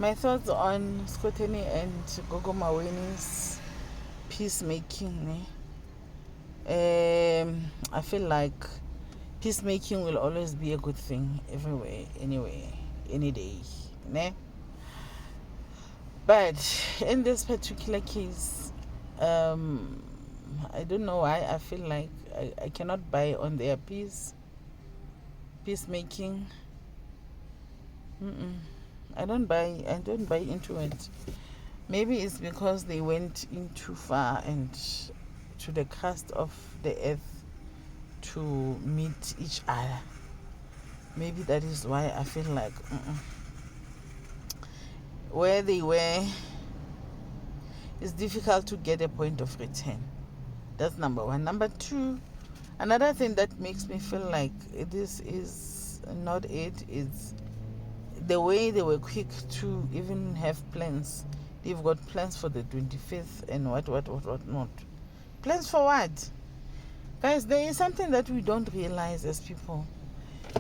My thoughts on Skhotheni and Gogo Maweni's peacemaking. I feel like peacemaking will always be a good thing everywhere, anyway, any day. Ne? But in this particular case, I don't know why I feel like I cannot buy on their peacemaking. I don't buy into it. Maybe it's because they went in too far and to the crust of the earth to meet each other. Maybe that is why I feel like where they were, it's difficult to get a point of return. That's number one. Number two, another thing that makes me feel like this is not it is the way they were quick to even have plans. They've got plans for the 25th and what not. Plans for what? Guys, there is something that we don't realize as people.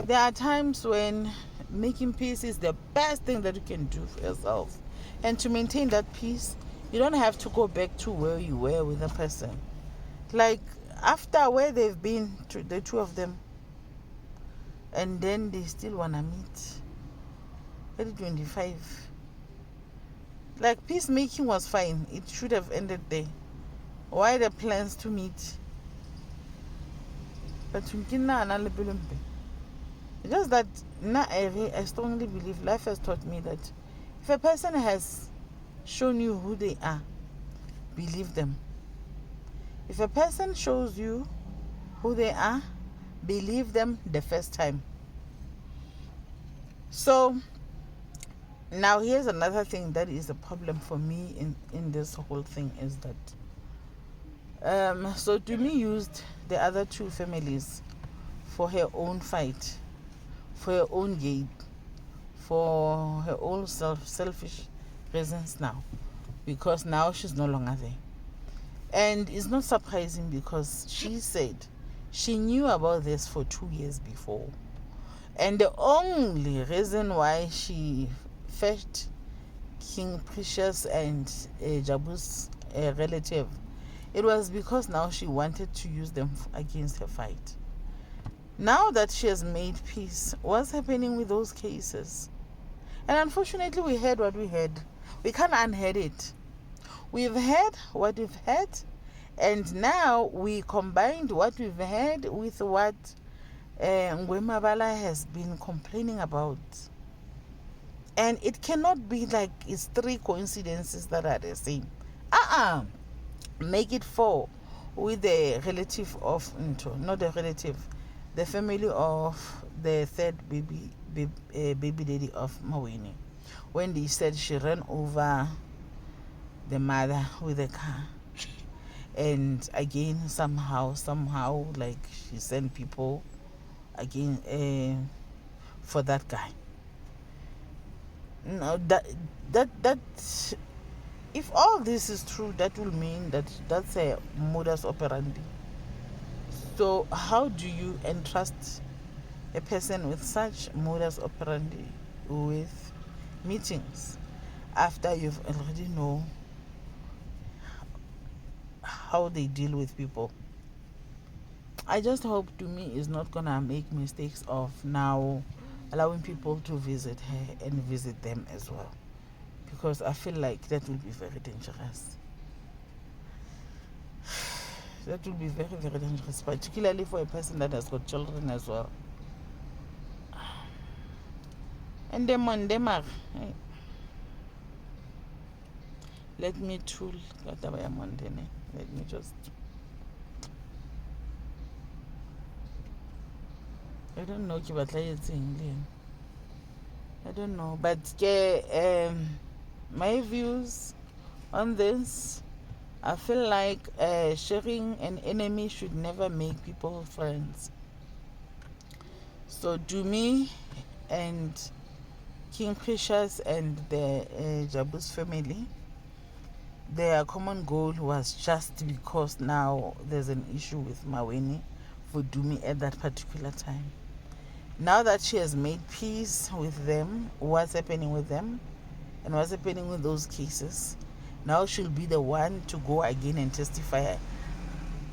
There are times when making peace is the best thing that you can do for yourself. And to maintain that peace, you don't have to go back to where you were with a person. Like, after where they've been, the two of them, and then they still want to meet. 25. Like, peacemaking was fine. It should have ended there. Why the plans to meet? But just that now I strongly believe life has taught me that if a person has shown you who they are, believe them. If a person shows you who they are, believe them the first time. So now here's another thing that is a problem for me in this whole thing is that so Dumi used the other two families for her own fight, for her own gain, for her own selfish reasons now, because now she's no longer there. And it's not surprising because she said she knew about this for 2 years before. And the only reason why she fetched King Precious and Jabu's relative, it was because now she wanted to use them against her fight. Now that she has made peace, what's happening with those cases? And unfortunately, we heard what we heard. We can't unheard it. We've heard what we've heard, and now we combined what we've heard with what Ngwemabala has been complaining about. And it cannot be like it's 3 coincidences that are the same. Make it 4 with the relative of not the relative, the family of the third baby daddy of Maweni, when they said she ran over the mother with a car, and again somehow like she sent people again for that guy. No, that if all this is true, that will mean that that's a modus operandi. So how do you entrust a person with such modus operandi with meetings after you've already know how they deal with people? I just hope Dumi is not gonna make mistakes of now allowing people to visit her and visit them as well, because I feel like that will be very dangerous. That will be very, very dangerous, particularly for a person that has got children as well. And then Mondemar, let me tool Mondene. Let me just, I don't know, I don't know, but my views on this, I feel like sharing an enemy should never make people friends. So Dumi and King Precious and the Jabu's family, their common goal was just because now there's an issue with Maweni for Dumi at that particular time. Now that she has made peace with them, what's happening with them? and what's happening with those cases. Now she'll be the one to go again and testify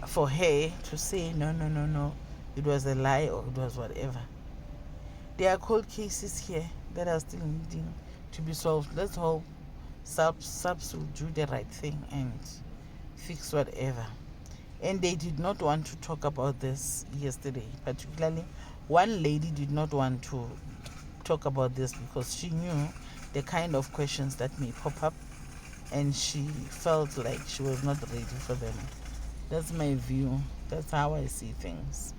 for her to say, no, no, no, no, it was a lie or it was whatever. There are cold cases here that are still needing to be solved. Let's hope subs will do the right thing and fix whatever. And they did not want to talk about this yesterday. Particularly, one lady did not want to talk about this because she knew the kind of questions that may pop up, and she felt like she was not ready for them. That's my view. That's how I see things.